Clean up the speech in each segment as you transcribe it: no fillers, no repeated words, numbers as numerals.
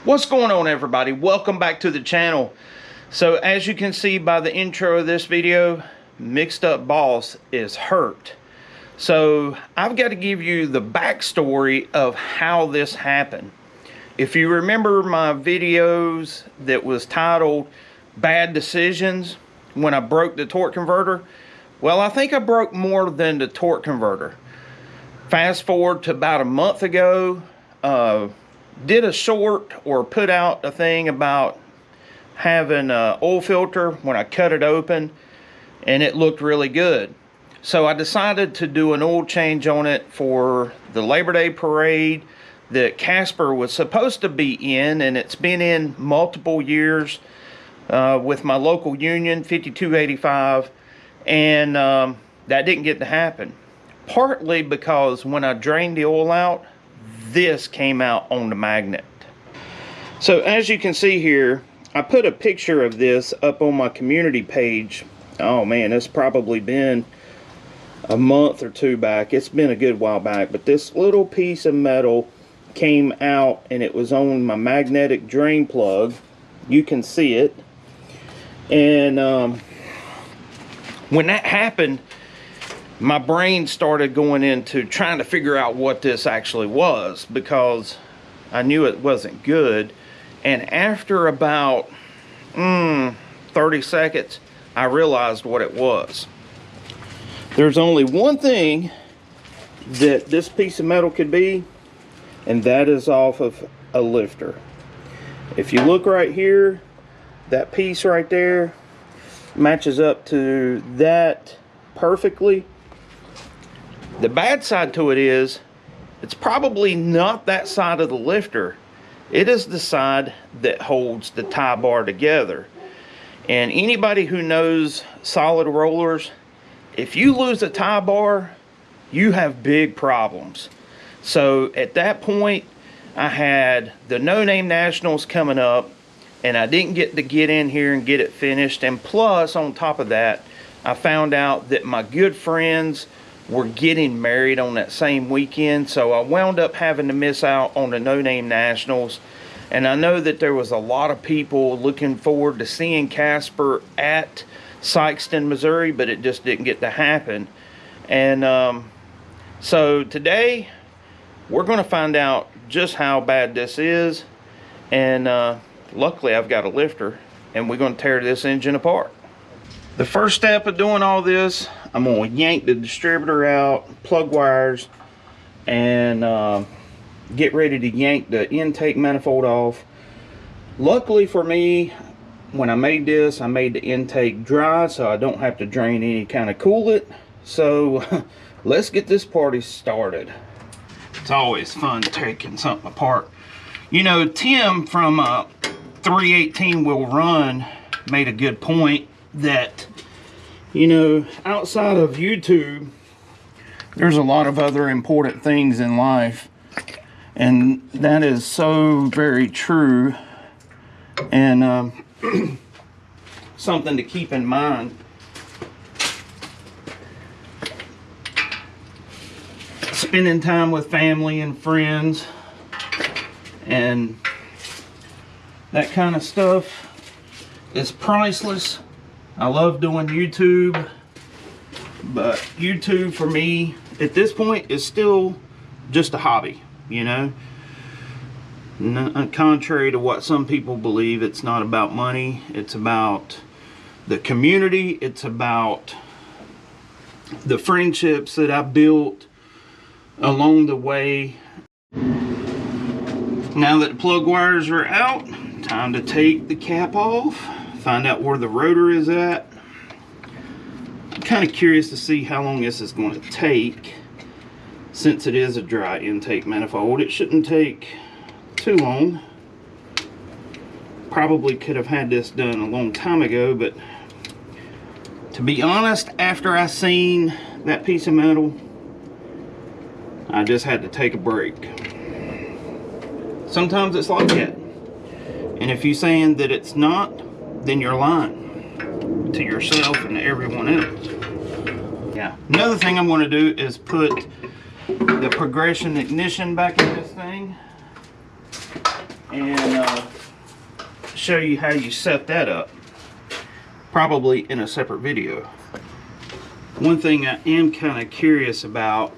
What's going on, everybody? Welcome back to the channel. So as you can see by the intro of this video, Mixed Up Boss is hurt. So I've got to give you the backstory of how this happened. If you remember my videos that was titled Bad Decisions when I broke the torque converter, well, I think I broke more than the torque converter. Fast forward to about a month ago, did a short or put out a thing about having an oil filter when I cut it open, and it looked really good. So I decided to do an oil change on it for the Labor Day parade that CASPER was supposed to be in, and it's been in multiple years with my local union, 5285, and that didn't get to happen. Partly because when I drained the oil out, this came out on the magnet. So as you can see here, I put a picture of this up on my community page. Oh man, it's probably been a month or two back. It's been a good while back, but this little piece of metal came out and it was on my magnetic drain plug. You can see it. And when that happened, my brain started going into trying to figure out what this actually was, because I knew it wasn't good. And after about 30 seconds, I realized what it was. There's only one thing that this piece of metal could be, and that is off of a lifter. If you look right here, that piece right there matches up to that perfectly. The bad side to it is, it's probably not that side of the lifter. It is the side that holds the tie bar together. And anybody who knows solid rollers, if you lose a tie bar, you have big problems. So at that point, I had the No Name Nationals coming up, and I didn't get to get in here and get it finished. And plus, on top of that, I found out that my good friends were getting married on that same weekend, so I wound up having to miss out on the No Name Nationals. And I know that there was a lot of people looking forward to seeing CASPER at Sikeston, Missouri, but it just didn't get to happen. And so today we're going to find out just how bad this is, and luckily I've got a lifter, and we're going to tear this engine apart. The first step of doing all this, I'm going to yank the distributor out, plug wires, and get ready to yank the intake manifold off. Luckily for me, when I made this, I made the intake dry so I don't have to drain any kind of coolant. So let's get this party started. It's always fun taking something apart. You know, Tim from 318 Will Run made a good point that, you know, outside of YouTube, there's a lot of other important things in life, and that is so very true, and something to keep in mind. Spending time with family and friends and that kind of stuff is priceless. I love doing YouTube, but YouTube for me at this point is still just a hobby, you know. Contrary to what some people believe, it's not about money. It's about the community. It's about the friendships that I built along the way. Now that the plug wires are out, time to take the cap off. Find out where the rotor is at. I'm kind of curious to see how long this is going to take. Since it is a dry intake manifold, it shouldn't take too long. Probably could have had this done a long time ago, but to be honest, after I seen that piece of metal, I just had to take a break. Sometimes it's like that. And if you're saying that it's not, then you're lying to yourself and to everyone else. Yeah. Another thing I'm going to do is put the progression ignition back in this thing. and show you how you set that up, probably in a separate video. One thing I am kind of curious about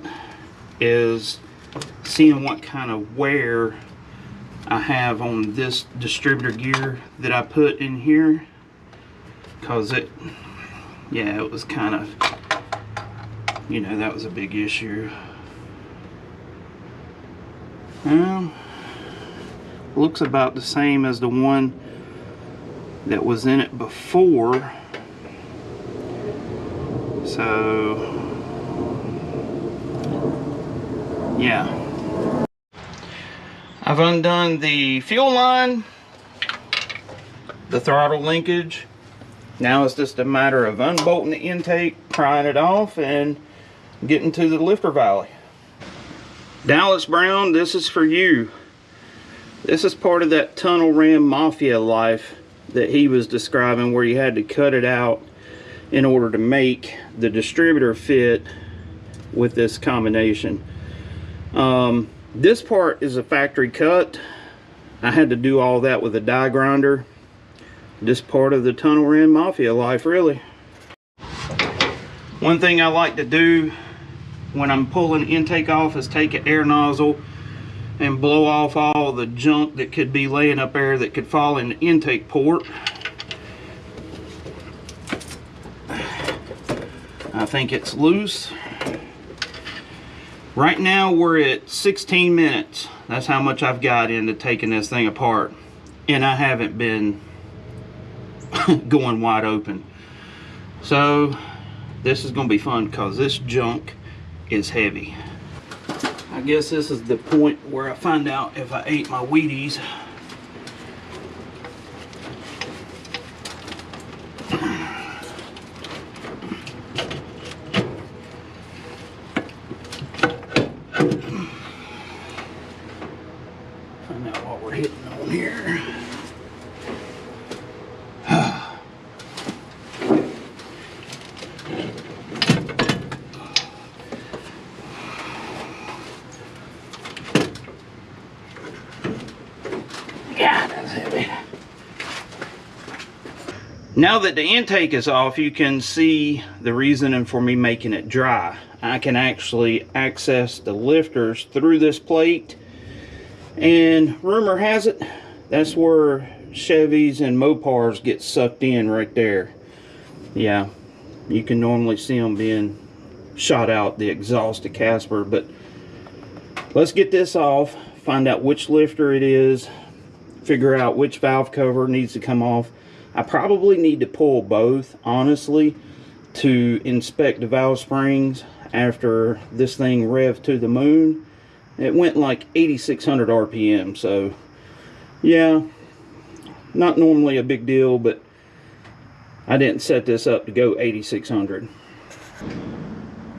is seeing what kind of wear I have on this distributor gear that I put in here, because it was kind of, you know, that was a big issue. Well, looks about the same as the one that was in it before. So yeah, I've undone the fuel line, the throttle linkage. Now it's just a matter of unbolting the intake, prying it off, and getting to the lifter valley. Dallas Brown, this is for you. This is part of that TunnelRam Mafia life that he was describing, where you had to cut it out in order to make the distributor fit with this combination. This part is a factory cut. I had to do all that with a die grinder. This part of the TunnelRam Mafia life, really. One thing I like to do when I'm pulling intake off is take an air nozzle and blow off all the junk that could be laying up there that could fall in the intake port. I think it's loose. Right now we're at 16 minutes. That's how much I've got into taking this thing apart. And I haven't been going wide open. So this is going to be fun because this junk is heavy. I guess this is the point where I find out if I ate my Wheaties. Find out what we're hitting on here. Yeah, that's heavy. Now that the intake is off, you can see the reasoning for me making it dry. I can actually access the lifters through this plate, and rumor has it that's where Chevys and Mopars get sucked in, right there. Yeah, you can normally see them being shot out the exhaust of CASPER. But let's get this off, find out which lifter it is, figure out which valve cover needs to come off. I probably need to pull both, honestly, to inspect the valve springs after this thing revved to the moon. It went like 8,600 RPM, so yeah, not normally a big deal, but I didn't set this up to go 8,600.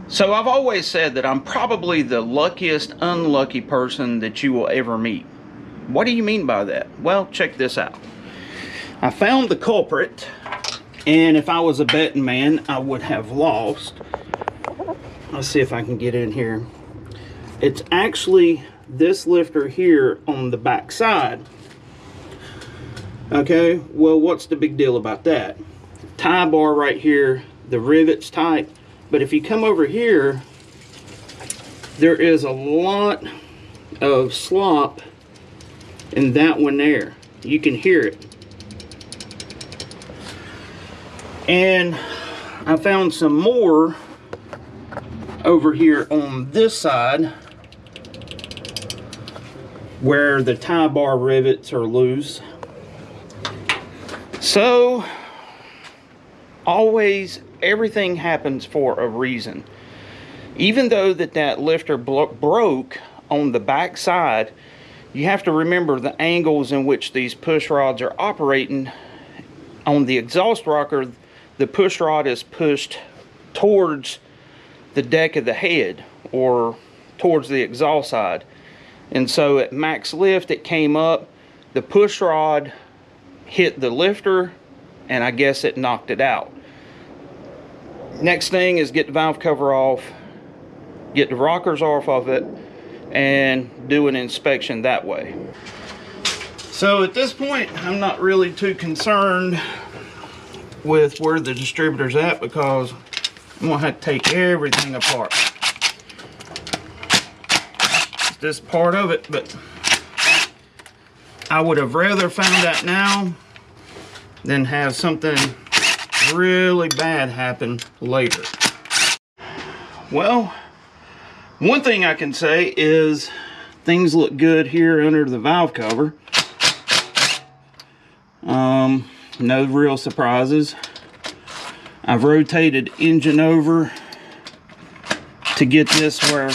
So I've always said that I'm probably the luckiest unlucky person that you will ever meet. What do you mean by that? Well, check this out. I found the culprit, and if I was a betting man, I would have lost. Let's see if I can get in here. It's actually this lifter here on the back side. Okay, well, what's the big deal about that? Tie bar right here, the rivet's tight, but if you come over here, there is a lot of slop in that one there. You can hear it. And I found some more over here on this side where the tie bar rivets are loose. So always, everything happens for a reason. Even though that lifter broke on the back side, you have to remember the angles in which these push rods are operating. On the exhaust rocker, the push rod is pushed towards the deck of the head, or towards the exhaust side. And so at max lift, it came up, the push rod hit the lifter, and I guess it knocked it out. Next thing is get the valve cover off, get the rockers off of it, and do an inspection that way. So at this point, I'm not really too concerned with where the distributor's at, because I'm gonna have to take everything apart. This part of it, but I would have rather found that now than have something really bad happen later. Well, one thing I can say is things look good here under the valve cover. No real surprises. I've rotated engine over to get this where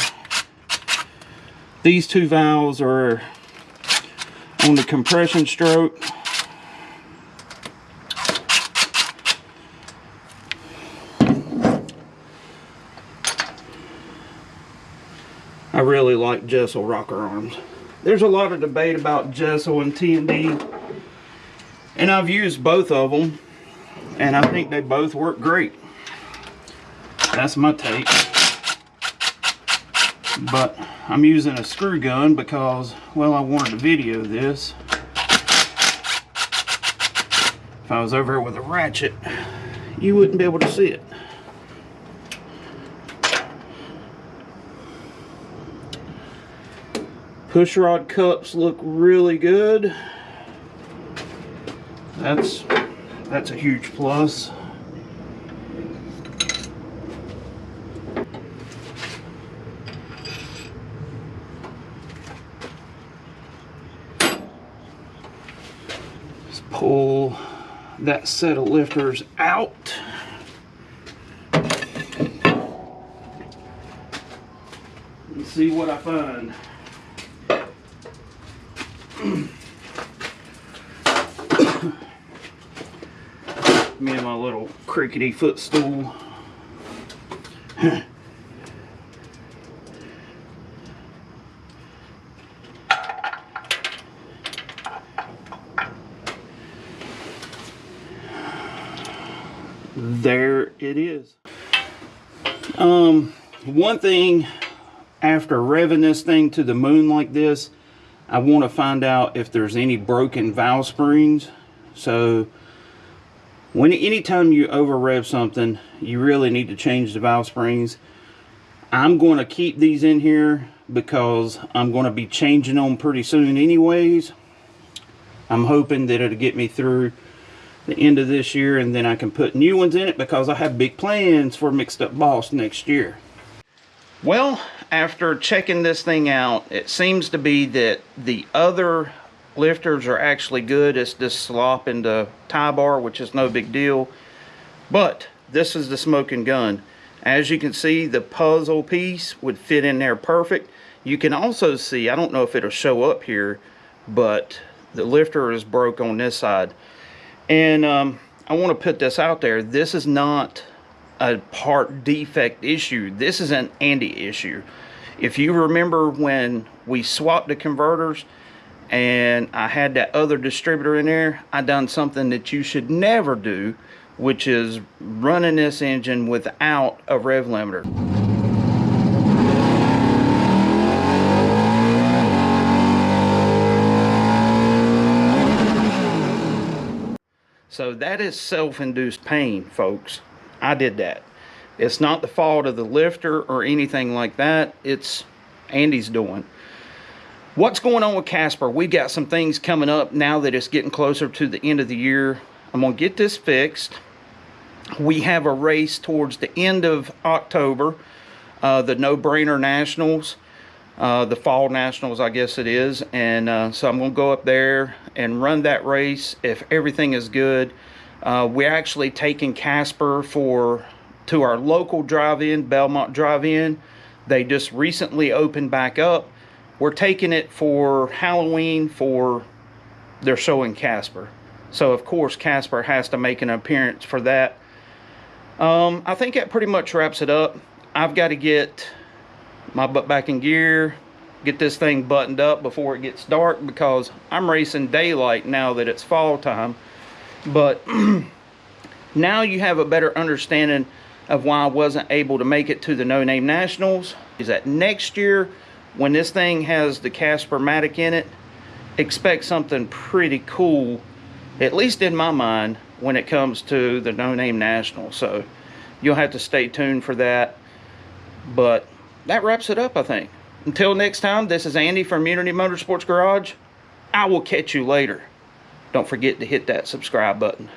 these two valves are on the compression stroke. I really like Jessel rocker arms. There's a lot of debate about Jessel and T&D, and I've used both of them, and I think they both work great. That's my take. But I'm using a screw gun because, well, I wanted to video this. If I was over here with a ratchet, you wouldn't be able to see it. Push rod cups look really good. That's a huge plus. Let's pull that set of lifters out. And see what I find. Me and my little crickety footstool. There it is. One thing, after revving this thing to the moon like this, I want to find out if there's any broken valve springs. So anytime you over rev something, you really need to change the valve springs. I'm going to keep these in here because I'm going to be changing them pretty soon anyways. I'm hoping that it'll get me through the end of this year, and then I can put new ones in it because I have big plans for Mixed Up Boss next year. Well, after checking this thing out, it seems to be that the other lifters are actually good. It's just slop in the tie bar, which is no big deal. But this is the smoking gun. As you can see, the puzzle piece would fit in there perfect. You can also see, I don't know if it'll show up here, but the lifter is broke on this side. And I want to put this out there. This is not a part defect issue. This is an Andy issue. If you remember when we swapped the converters and I had that other distributor in there, I done something that you should never do, which is running this engine without a rev limiter. So that is self-induced pain, folks. I did that. It's not the fault of the lifter or anything like that. It's Andy's doing. What's going on with CASPER? We've got some things coming up now that it's getting closer to the end of the year. I'm going to get this fixed. We have a race towards the end of October, the No Brainer Nationals, the Fall Nationals, I guess it is. And so I'm going to go up there and run that race if everything is good. We're actually taking CASPER to our local drive-in, Belmont Drive-In. They just recently opened back up. We're taking it for Halloween they're showing CASPER. So of course CASPER has to make an appearance for that. I think that pretty much wraps it up. I've got to get my butt back in gear, get this thing buttoned up before it gets dark, because I'm racing daylight now that it's fall time. But now you have a better understanding of why I wasn't able to make it to the No Name Nationals. Is that next year, when this thing has the CASPER Matic in it expect something pretty cool, at least in my mind, when it comes to the No Name National. So you'll have to stay tuned for that. But that wraps it up, I think. Until next time, this is Andy from Unity Motorsports Garage. I will catch you later. Don't forget to hit that subscribe button.